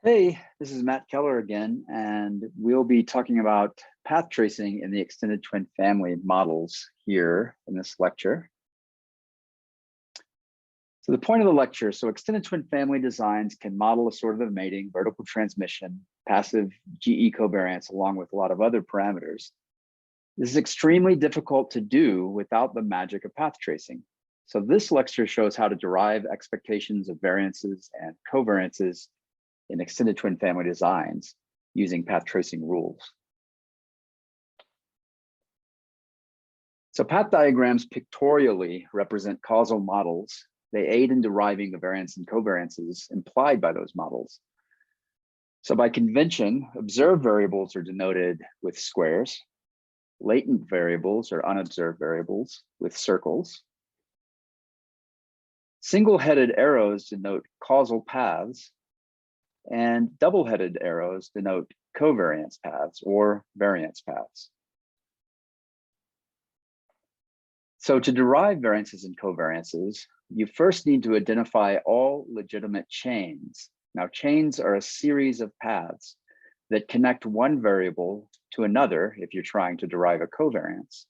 Hey, this is Matt Keller again, and we'll be talking about path tracing in the extended twin family models here in this lecture. So the point of the lecture, so extended twin family designs can model assortative mating, vertical transmission, passive GE covariance, along with a lot of other parameters. This is extremely difficult to do without the magic of path tracing. So this lecture shows how to derive expectations of variances and covariances in extended twin family designs using path tracing rules. So path diagrams pictorially represent causal models. They aid in deriving the variance and covariances implied by those models. So by convention, observed variables are denoted with squares, latent variables or unobserved variables with circles. Single-headed arrows denote causal paths, and double-headed arrows denote covariance paths or variance paths. So to derive variances and covariances, you first need to identify all legitimate chains. Now, chains are a series of paths that connect one variable to another if you're trying to derive a covariance,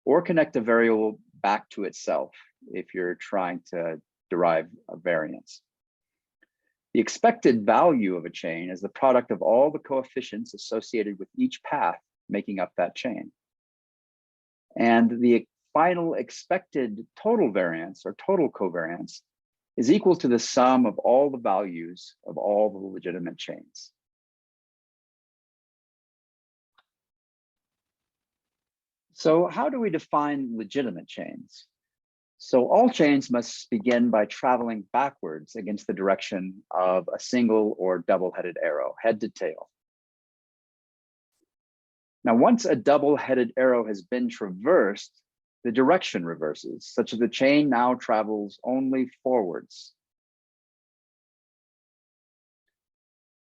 or connect a variable back to itself if you're trying to derive a variance. The expected value of a chain is the product of all the coefficients associated with each path making up that chain. And the final expected total variance or total covariance is equal to the sum of all the values of all the legitimate chains. So how do we define legitimate chains? So all chains must begin by traveling backwards against the direction of a single or double-headed arrow, head to tail. Now, once a double-headed arrow has been traversed, the direction reverses, such that the chain now travels only forwards.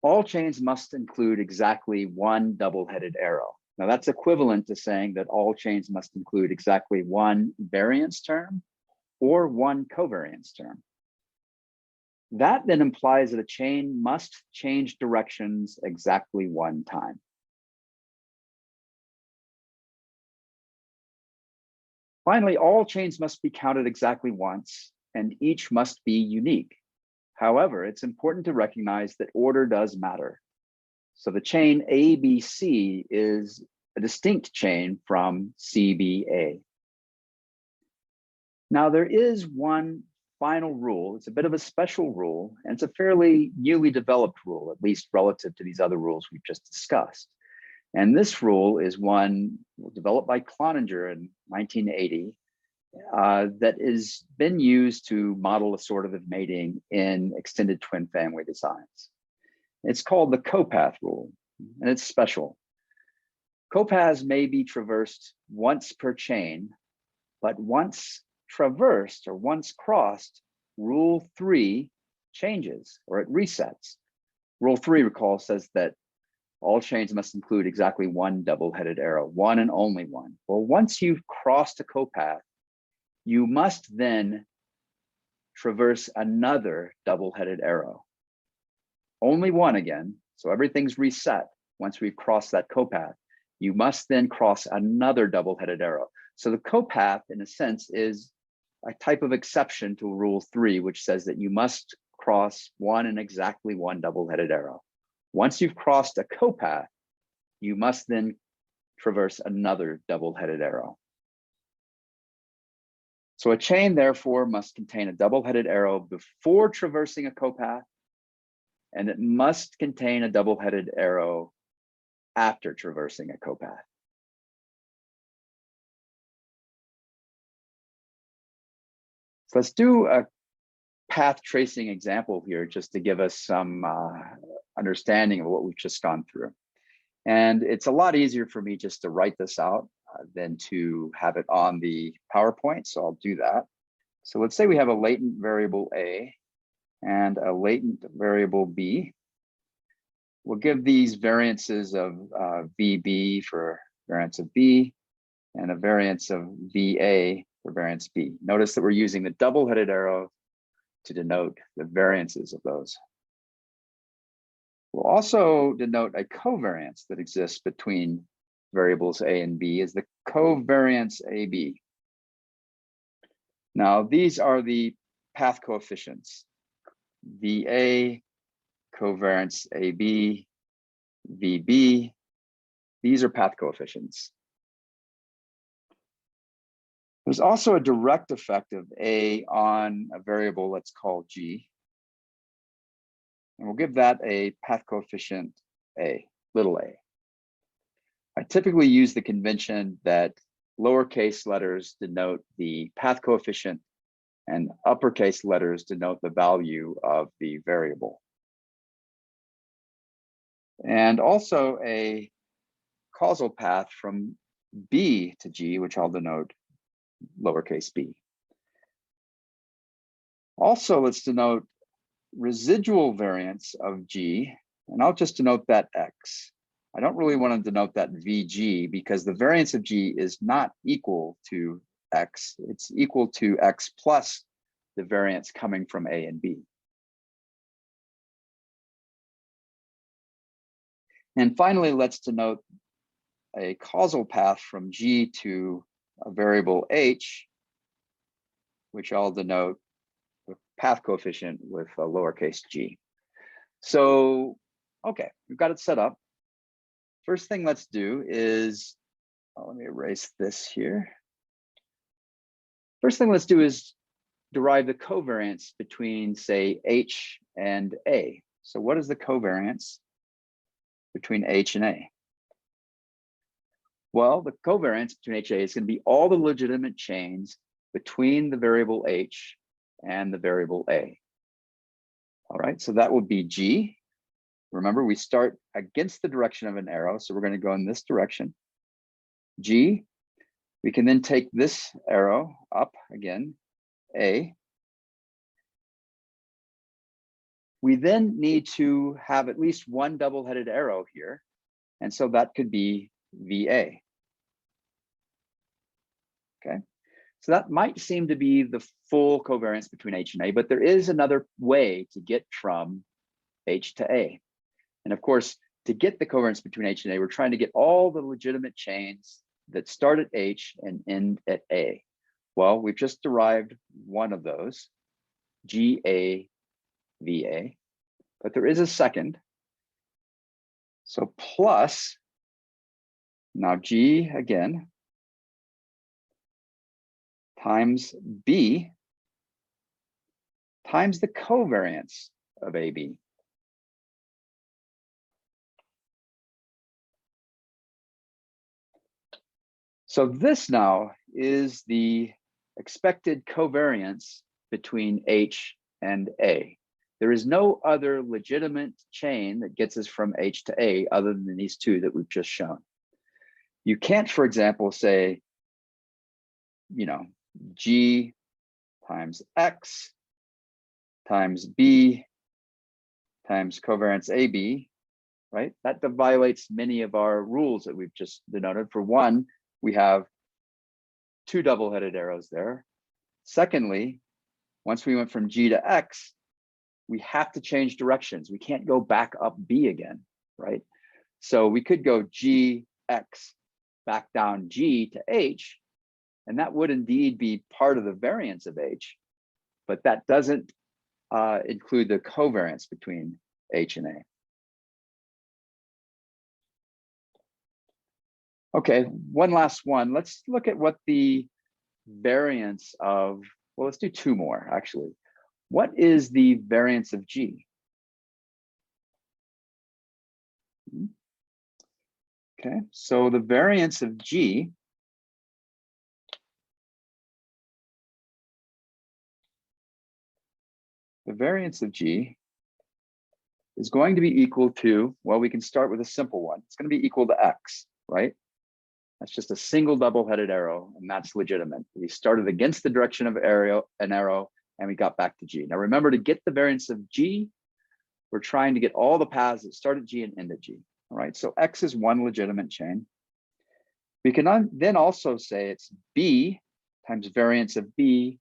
All chains must include exactly one double-headed arrow. Now, that's equivalent to saying that all chains must include exactly one variance term or one covariance term. That then implies that a chain must change directions exactly one time. Finally, all chains must be counted exactly once, and each must be unique. However, it's important to recognize that order does matter. So the chain ABC is a distinct chain from CBA. Now, there is one final rule. It's a bit of a special rule, and it's a fairly newly developed rule, at least relative to these other rules we've just discussed. And this rule is one developed by Cloninger in 1980 that has been used to model assortative mating in extended twin family designs. It's called the Copath rule, and it's special. Copaths may be traversed once per chain, but once traversed or once crossed, rule 3 changes or it resets. Rule 3, recall, says that all chains must include exactly one double-headed arrow, one and only one. Well, once you've crossed a copath, you must then traverse another double-headed arrow. Only one again, so everything's reset once we've crossed that copath. You must then cross another double-headed arrow. So the copath, in a sense, is a type of exception to rule 3, which says that you must cross one and exactly one double-headed arrow. Once you've crossed a copath, you must then traverse another double-headed arrow. So a chain, therefore, must contain a double-headed arrow before traversing a copath, and it must contain a double-headed arrow after traversing a copath. So let's do a path tracing example here just to give us some understanding of what we've just gone through. And it's a lot easier for me just to write this out than to have it on the PowerPoint, so I'll do that. So let's say we have a latent variable A and a latent variable B. We'll give these variances of VB for variance of B and a variance of VA for variance B. Notice that we're using the double-headed arrow to denote the variances of those. We'll also denote a covariance that exists between variables A and B as the covariance AB. Now, these are the path coefficients. VA, covariance AB, VB, these are path coefficients. There's also a direct effect of A on a variable let's call G. And we'll give that a path coefficient A, little a. I typically use the convention that lowercase letters denote the path coefficient and uppercase letters denote the value of the variable. And also a causal path from B to G, which I'll denote lowercase b. Also, let's denote residual variance of G, and I'll just denote that X. I don't really want to denote that VG because the variance of G is not equal to X. It's equal to X plus the variance coming from A and B. And finally, let's denote a causal path from G to a variable H, which I'll denote the path coefficient with a lowercase g. So, okay, we've got it set up. First thing let's do is, let me erase this here. First thing let's do is derive the covariance between, say, H and A. So what is the covariance between H and A? Well, the covariance between H and A is going to be all the legitimate chains between the variable H and the variable A. All right, so that will be G. Remember, we start against the direction of an arrow, so we're going to go in this direction. G. We can then take this arrow up again, A. We then need to have at least one double-headed arrow here, and so that could be VA. Okay, so that might seem to be the full covariance between H and A, but there is another way to get from H to A. And of course, to get the covariance between H and A, we're trying to get all the legitimate chains that start at H and end at A. Well, we've just derived one of those, GA, VA, but there is a second. So plus, now G again, times B times the covariance of AB. So this now is the expected covariance between H and A. There is no other legitimate chain that gets us from H to A other than these two that we've just shown. You can't, for example, say, you know, G times X times B times covariance AB, right? That violates many of our rules that we've just denoted. For one, we have two double-headed arrows there. Secondly, once we went from G to X, we have to change directions. We can't go back up B again, right? So we could go GX back down G to H, and that would indeed be part of the variance of H, but that doesn't include the covariance between H and A. Okay, one last one. Let's look at what the variance of, well, let's do two more actually. What is the variance of G? Okay, so the variance of G is going to be equal to, well, we can start with a simple one. It's going to be equal to X, right? That's just a single double-headed arrow, and that's legitimate. We started against the direction of an arrow, and we got back to G. Now remember, to get the variance of G, we're trying to get all the paths that start at G and end at G. All right, so X is one legitimate chain. We can then also say it's B times variance of B,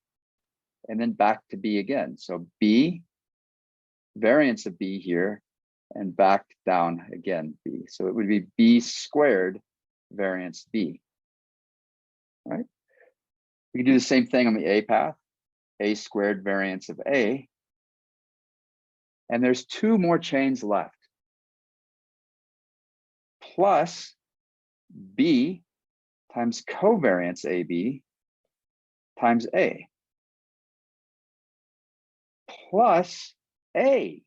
and then back to B again. So B, variance of B here and back down again, B. So it would be B squared variance B, right? We can do the same thing on the A path, A squared variance of A. And there's two more chains left. Plus B times covariance AB times A. Plus A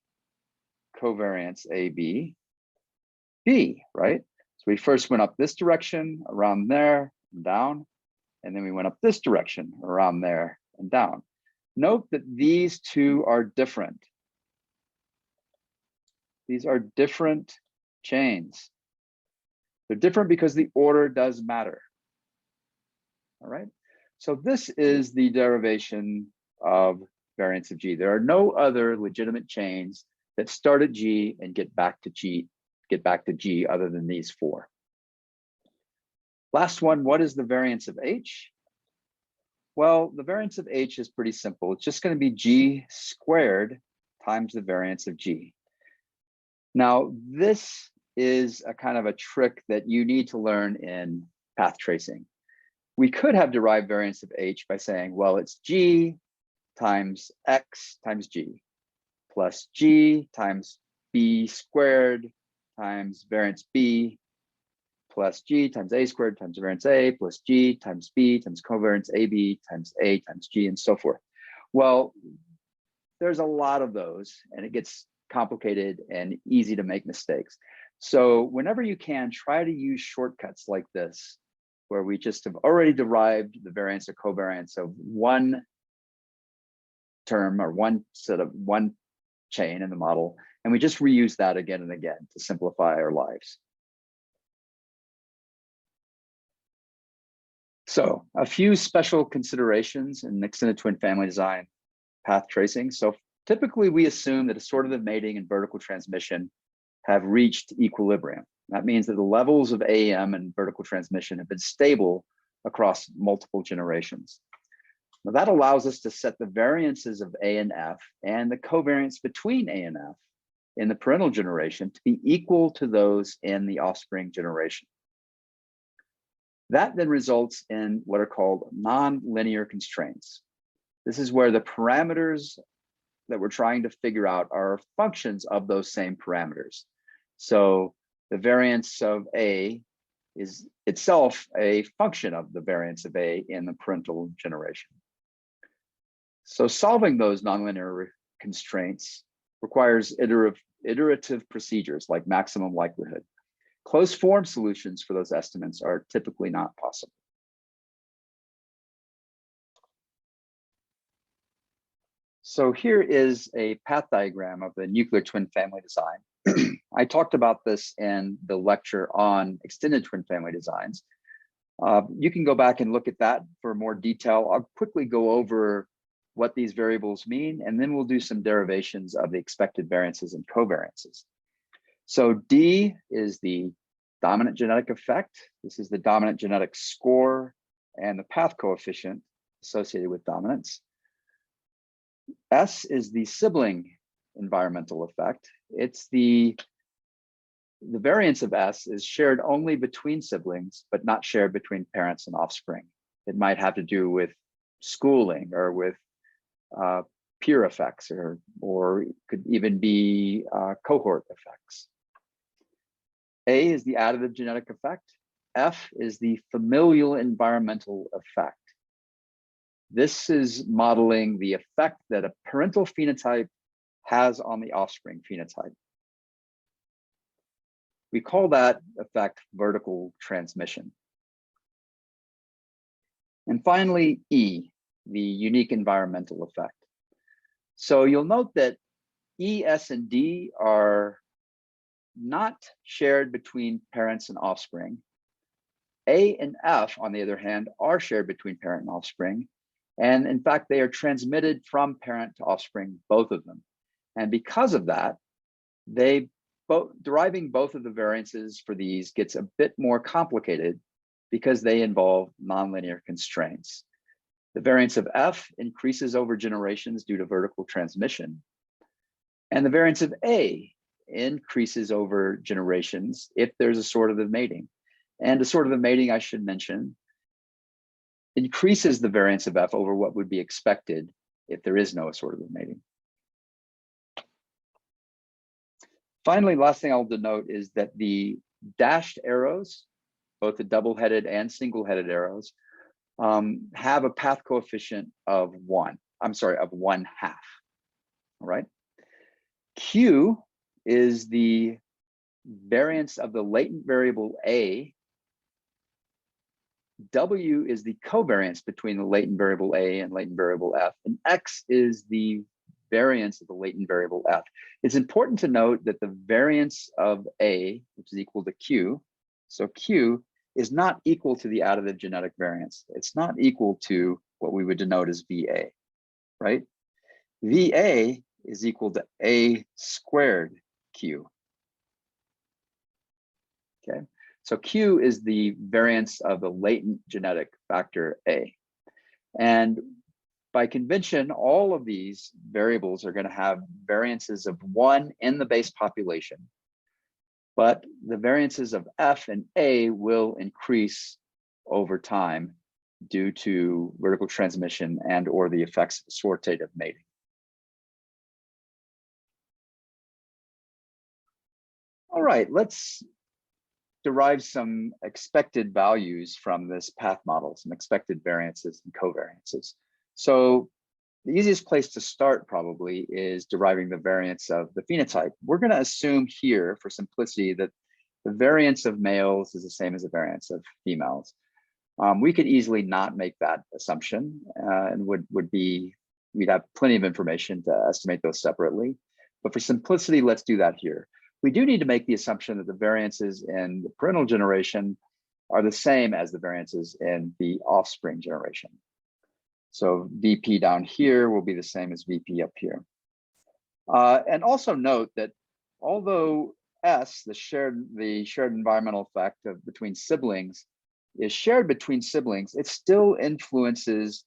covariance AB, B, right? So we first went up this direction, around there, and down. And then we went up this direction, around there, and down. Note that these two are different. These are different chains. They're different because the order does matter. All right. So this is the derivation of variance of G. There are no other legitimate chains that start at G and get back to G other than these four. Last one, what is the variance of H? Well, the variance of H is pretty simple. It's just going to be G squared times the variance of G. Now, this is a kind of a trick that you need to learn in path tracing. We could have derived variance of H by saying, well, it's G times X times G plus G times B squared times variance B plus G times A squared times variance A plus G times B times covariance AB times A times G and so forth. Well, there's a lot of those and it gets complicated and easy to make mistakes. So whenever you can, try to use shortcuts like this, where we just have already derived the variance or covariance of one term or one chain in the model, and we just reuse that again and again to simplify our lives. So a few special considerations in extended twin family design path tracing. So typically we assume that assortative mating and vertical transmission have reached equilibrium. That means that the levels of AM and vertical transmission have been stable across multiple generations. Now that allows us to set the variances of A and F and the covariance between A and F in the parental generation to be equal to those in the offspring generation. That then results in what are called nonlinear constraints. This is where the parameters that we're trying to figure out are functions of those same parameters. So the variance of A is itself a function of the variance of A in the parental generation. So solving those nonlinear constraints requires iterative procedures like maximum likelihood. Closed form solutions for those estimates are typically not possible. So here is a path diagram of the nuclear twin family design. I talked about this in the lecture on extended twin family designs. You can go back and look at that for more detail. I'll quickly go over what these variables mean, and then we'll do some derivations of the expected variances and covariances. So D is the dominant genetic effect. This is the dominant genetic score and the path coefficient associated with dominance. S is the sibling environmental effect. It's the variance of S is shared only between siblings, but not shared between parents and offspring. It might have to do with schooling or with peer effects, or could even be cohort effects. A is the additive genetic effect. F is the familial environmental effect. This is modeling the effect that a parental phenotype has on the offspring phenotype. We call that effect vertical transmission. And finally, E, the unique environmental effect. So you'll note that E, S, and D are not shared between parents and offspring. A and F, on the other hand, are shared between parent and offspring. And in fact, they are transmitted from parent to offspring, both of them. And because of that, deriving both of the variances for these gets a bit more complicated because they involve nonlinear constraints. The variance of F increases over generations due to vertical transmission. And the variance of A increases over generations if there's assortative mating. And assortative mating, I should mention, increases the variance of F over what would be expected if there is no assortative mating. Finally, last thing I'll denote is that the dashed arrows, both the double-headed and single-headed arrows, have a path coefficient of 1. I'm sorry, of 1/2. All right. Q is the variance of the latent variable A. W is the covariance between the latent variable A and latent variable F, and X is the variance of the latent variable F. It's important to note that the variance of A, which is equal to Q, so Q is not equal to the additive genetic variance. It's not equal to what we would denote as VA, right? VA is equal to A squared Q. Okay, so Q is the variance of the latent genetic factor A. And by convention, all of these variables are going to have variances of 1 in the base population, but the variances of F and A will increase over time due to vertical transmission and or the effects of assortative mating. All right, let's derive some expected values from this path model, some expected variances and covariances. So the easiest place to start probably is deriving the variance of the phenotype. We're going to assume here for simplicity that the variance of males is the same as the variance of females. We could easily not make that assumption and we'd have plenty of information to estimate those separately. But for simplicity, let's do that here. We do need to make the assumption that the variances in the parental generation are the same as the variances in the offspring generation. So VP down here will be the same as VP up here. And also note that although S, the shared environmental effect between siblings, is shared between siblings, it still influences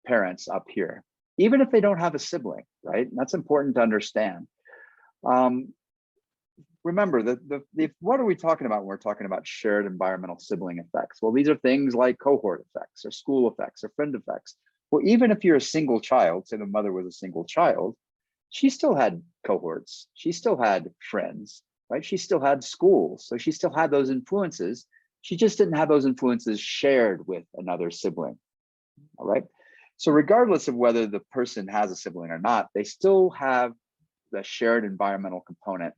parents up here, even if they don't have a sibling, right? And that's important to understand. Remember that what are we talking about when we're talking about shared environmental sibling effects? Well, these are things like cohort effects or school effects or friend effects. Well, even if you're a single child, say the mother was a single child, she still had cohorts. She still had friends, right? She still had schools. So she still had those influences. She just didn't have those influences shared with another sibling, all right? So regardless of whether the person has a sibling or not, they still have the shared environmental component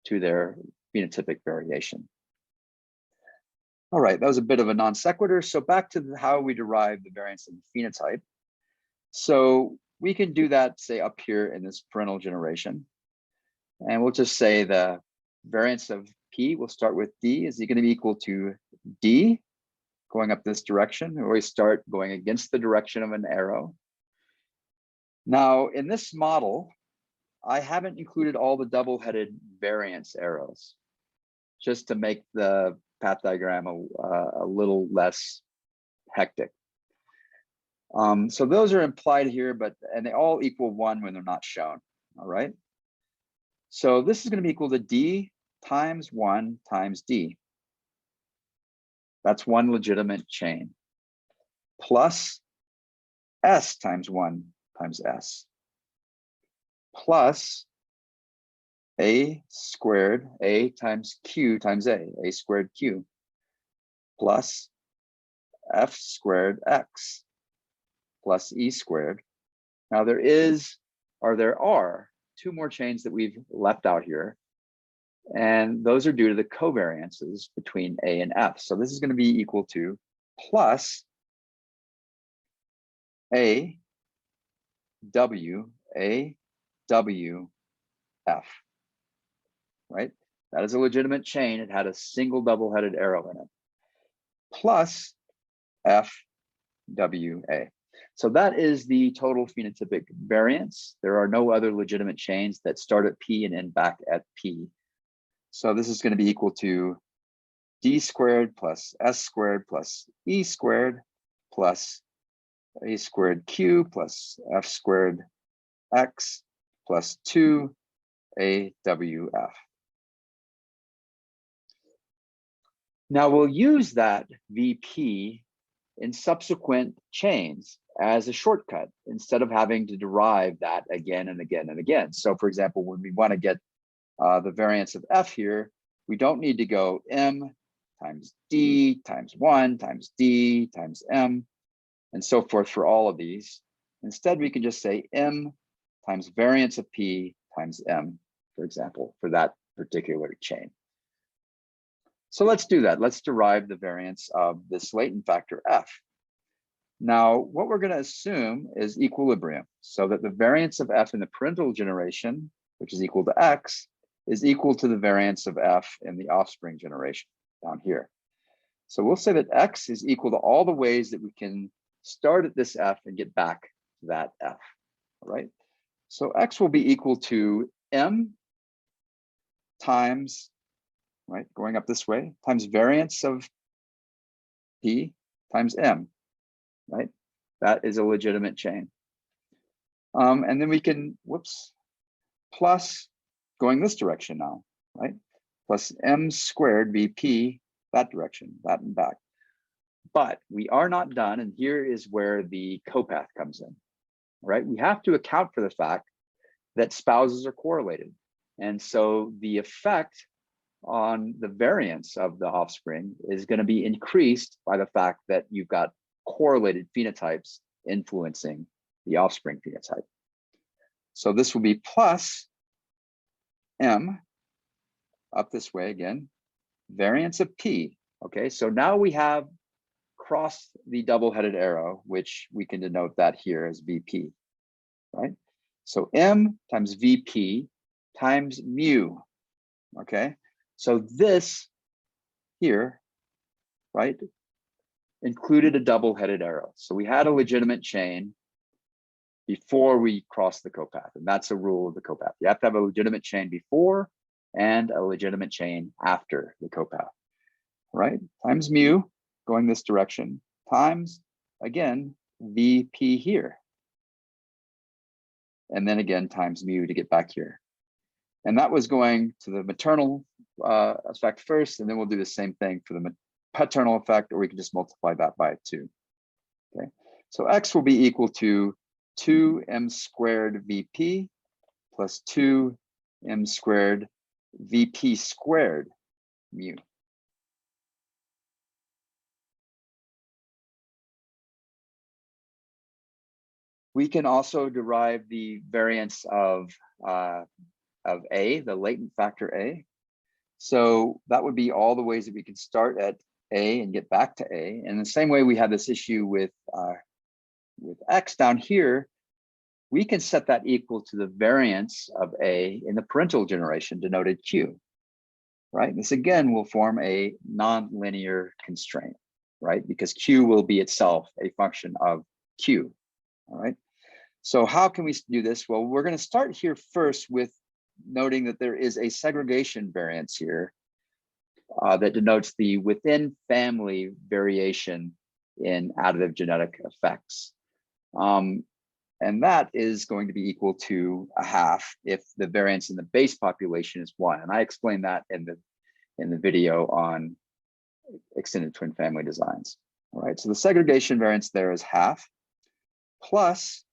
to their phenotypic variation. All right, that was a bit of a non sequitur. So back to how we derive the variance of the phenotype. So we can do that, say, up here in this parental generation. And we'll just say the variance of P, we'll start with D, is going to be equal to D going up this direction. We always start going against the direction of an arrow. Now, in this model, I haven't included all the double-headed variance arrows, just to make the path diagram a little less hectic. So those are implied here, and they all equal 1 when they're not shown, all right? So this is going to be equal to D times 1 times D. That's one legitimate chain, plus S times 1 times S, plus A squared, A times Q times A squared Q, plus F squared X, plus E squared. Now there are 2 more chains that we've left out here, and those are due to the covariances between A and F. So this is going to be equal to plus A W F, right? That is a legitimate chain. It had a single double-headed arrow in it, plus F W A. So that is the total phenotypic variance. There are no other legitimate chains that start at P and end back at P. So this is going to be equal to D squared plus S squared plus E squared plus A squared Q plus F squared X plus 2 AWF. Now we'll use that VP in subsequent chains as a shortcut instead of having to derive that again and again and again. So for example, when we want to get the variance of F here, we don't need to go M times D times 1 times D times M and so forth for all of these. Instead, we can just say M times variance of P times M, for example, for that particular chain. So let's do that. Let's derive the variance of this latent factor F. Now, what we're going to assume is equilibrium, so that the variance of F in the parental generation, which is equal to X, is equal to the variance of F in the offspring generation down here. So we'll say that X is equal to all the ways that we can start at this F and get back to that F, all right? So X will be equal to M times, right, going up this way, times variance of P times M, right? That is a legitimate chain. And then we can, whoops, plus going this direction now, right? Plus M squared VP, that direction, that and back. But we are not done, and here is where the Copath comes in, right? We have to account for the fact that spouses are correlated. And so the effect on the variance of the offspring is going to be increased by the fact that you've got correlated phenotypes influencing the offspring phenotype. So this will be plus M up this way again, variance of P. Okay, so now we have crossed the double-headed arrow, which we can denote that here as VP, right? So M times VP times mu, okay? So this here, right, included a double-headed arrow. So we had a legitimate chain before we crossed the Copath, and that's a rule of the Copath. You have to have a legitimate chain before and a legitimate chain after the Copath, right? Times mu, going this direction, times, again, VP here. And then again, times mu to get back here. And that was going to the maternal effect first, and then we'll do the same thing for the paternal effect, or we can just multiply that by 2. Okay, so X will be equal to 2m squared VP plus 2m squared VP squared mu. We can also derive the variance of A, the latent factor A. So that would be all the ways that we can start at A and get back to A. And the same way we have this issue with X down here, we can set that equal to the variance of A in the parental generation, denoted Q, right? This again will form a nonlinear constraint, right? Because Q will be itself a function of Q, all right? So how can we do this? Well, we're going to start here first with noting that there is a segregation variance here that denotes the within family variation in additive genetic effects. And that is going to be equal to 1/2 if the variance in the base population is 1. And I explained that in the video on extended twin family designs. All right, so the segregation variance there is 1/2 plus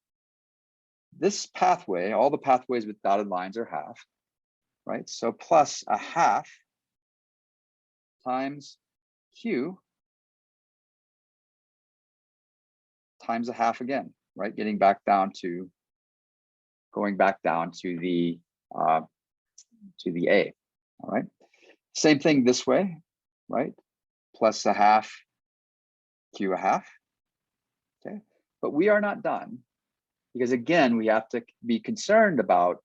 this pathway, all the pathways with dotted lines are 1/2, right? So plus 1/2 times Q times 1/2 again, right? Going back down to the A, all right? Same thing this way, right? Plus 1/2 Q 1/2, okay? But we are not done, because again, we have to be concerned about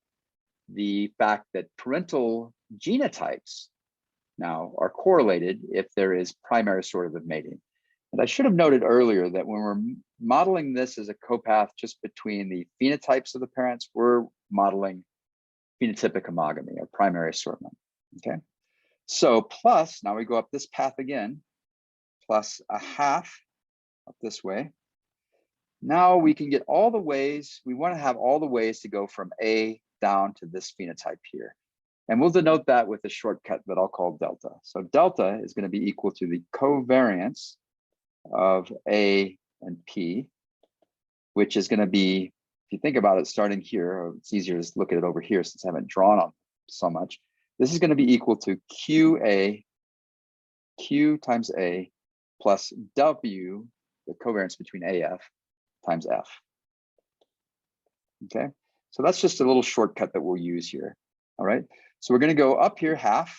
the fact that parental genotypes now are correlated if there is primary sortative mating. And I should have noted earlier that when we're modeling this as a copath just between the phenotypes of the parents, we're modeling phenotypic homogamy or primary assortment, okay? So plus, now we go up this path again, plus 1/2 up this way. Now we can get all the ways, we want to have all the ways to go from A down to this phenotype here. And we'll denote that with a shortcut that I'll call delta. So delta is going to be equal to the covariance of A and P, which is going to be, if you think about it starting here, or it's easier to look at it over here since I haven't drawn on so much. This is going to be equal to Q times A plus W, the covariance between AF, times F. Okay, so that's just a little shortcut that we'll use here. All right, so we're going to go up here half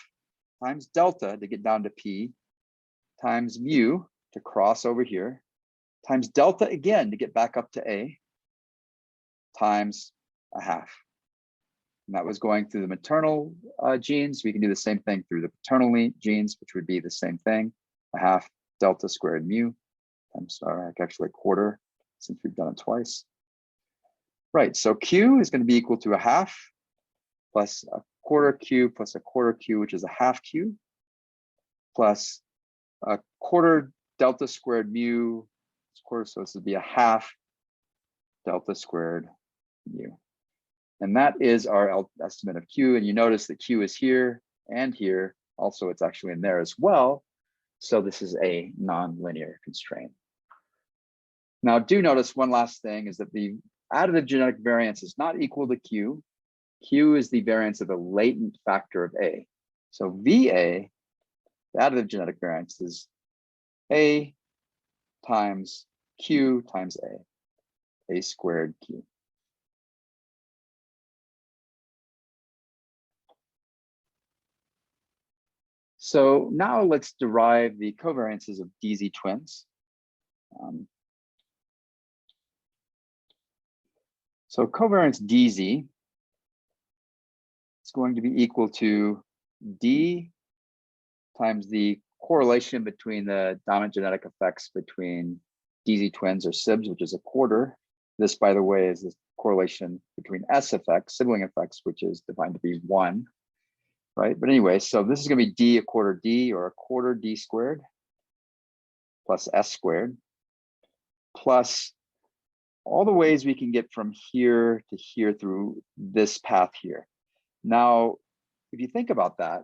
times delta to get down to P times mu to cross over here times delta again to get back up to A times a half. And that was going through the maternal genes. We can do the same thing through the paternal genes, which would be the same thing, a half delta squared mu times, actually a quarter since we've done it twice. Right, so Q is going to be equal to a half plus a quarter Q plus a quarter Q, which is a half Q, plus a quarter delta squared mu, quarter, so this would be a half delta squared mu. And that is our estimate of Q. And you notice that Q is here and here. Also, it's actually in there as well. So this is a nonlinear constraint. Now, do notice one last thing is that the additive genetic variance is not equal to Q. Q is the variance of the latent factor of A. So VA, the additive genetic variance, is A times Q times A squared Q. So now let's derive the covariances of DZ twins. So covariance DZ is going to be equal to D times the correlation between the dominant genetic effects between DZ twins or SIBs, which is a quarter. This, by the way, is the correlation between S effects, sibling effects, which is defined to be 1. Right, but anyway, so this is going to be D, a quarter D, or a quarter D squared plus S squared, plus all the ways we can get from here to here through this path here. Now, if you think about that,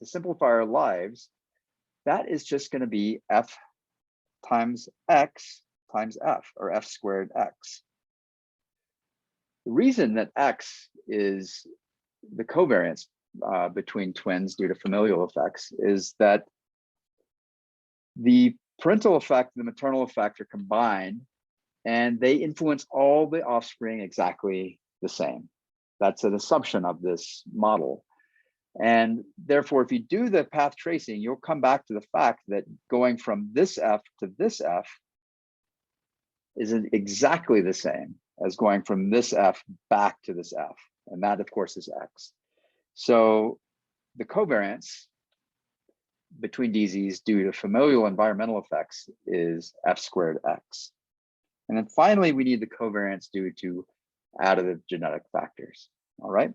to simplify our lives, that is just going to be F times X times F, or F squared X. The reason that X is the covariance between twins due to familial effects is that the parental effect and the maternal effect are combined and they influence all the offspring exactly the same. That's an assumption of this model. And therefore, if you do the path tracing, you'll come back to the fact that going from this F to this F isn't exactly the same as going from this F back to this F. And that, of course, is X. So the covariance between DZs due to familial environmental effects is F squared X. And then finally, we need the covariance due to additive genetic factors. All right.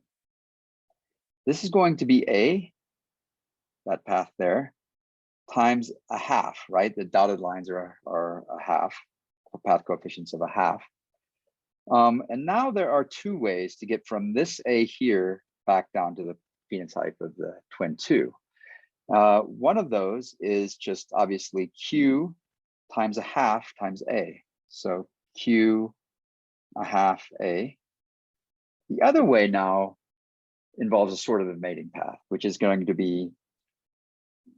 This is going to be A, that path there, times a half, right? The dotted lines are a half, path coefficients of a half. And now there are two ways to get from this A here back down to the phenotype of the twin 2. One of those is just obviously Q times a half times A. So Q a half A. The other way now involves a sort of a mating path, which is going to be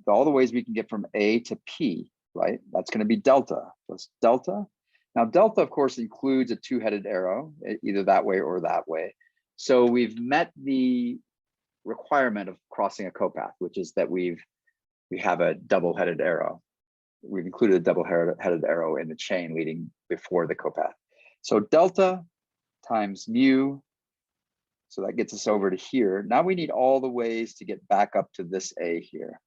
all the ways we can get from A to P, right? That's going to be delta plus delta. Now, delta, of course, includes a two-headed arrow, either that way or that way. So we've met the requirement of crossing a copath, which is that we have a double-headed arrow. We've included a double-headed arrow in the chain leading before the copath. So delta times mu, so that gets us over to here. Now we need all the ways to get back up to this A here,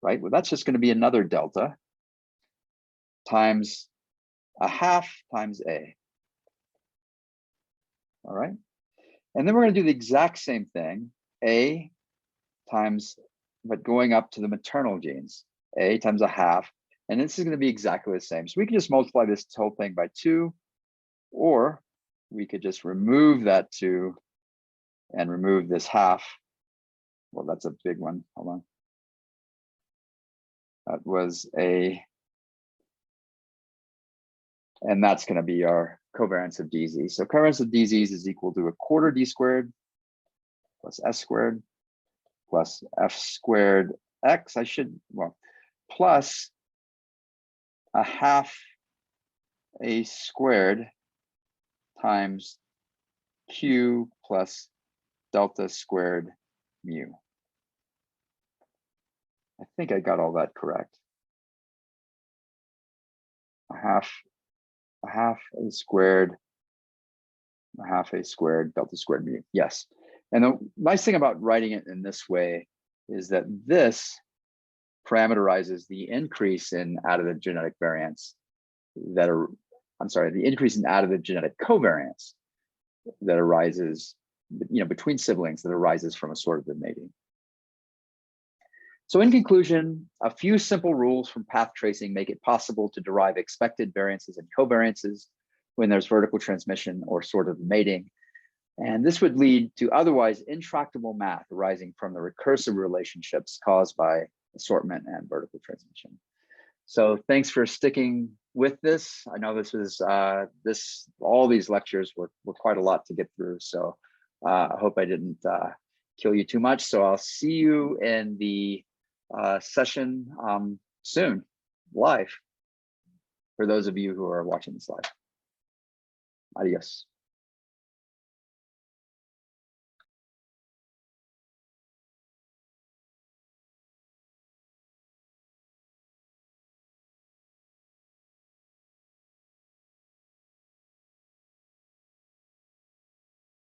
right? Well, that's just going to be another delta times a half times A. All right. And then we're going to do the exact same thing, A times, but going up to the maternal genes, A times a half. And this is going to be exactly the same. So we can just multiply this whole thing by 2, or we could just remove that 2 and remove this half. Well, that's a big one. Hold on. That was a, and that's going to be our covariance of dz. So covariance of dz's is equal to 1/4 d squared plus s squared plus f squared x. Plus 1/2 a squared times q plus delta squared mu. I think I got all that correct. 1/2 a squared, 1/2 a squared delta squared mu. Yes. And the nice thing about writing it in this way is that this parameterizes the increase in additive genetic variance that are, I'm sorry, the increase in additive genetic covariance that arises, between siblings that arises from assortative mating. So in conclusion, a few simple rules from path tracing make it possible to derive expected variances and covariances when there's vertical transmission or assortative mating. And this would lead to otherwise intractable math arising from the recursive relationships caused by assortment and vertical transmission. So thanks for sticking with this. I know this was all these lectures were quite a lot to get through. So I hope I didn't kill you too much. So I'll see you in the session soon, live, for those of you who are watching this live. Adios.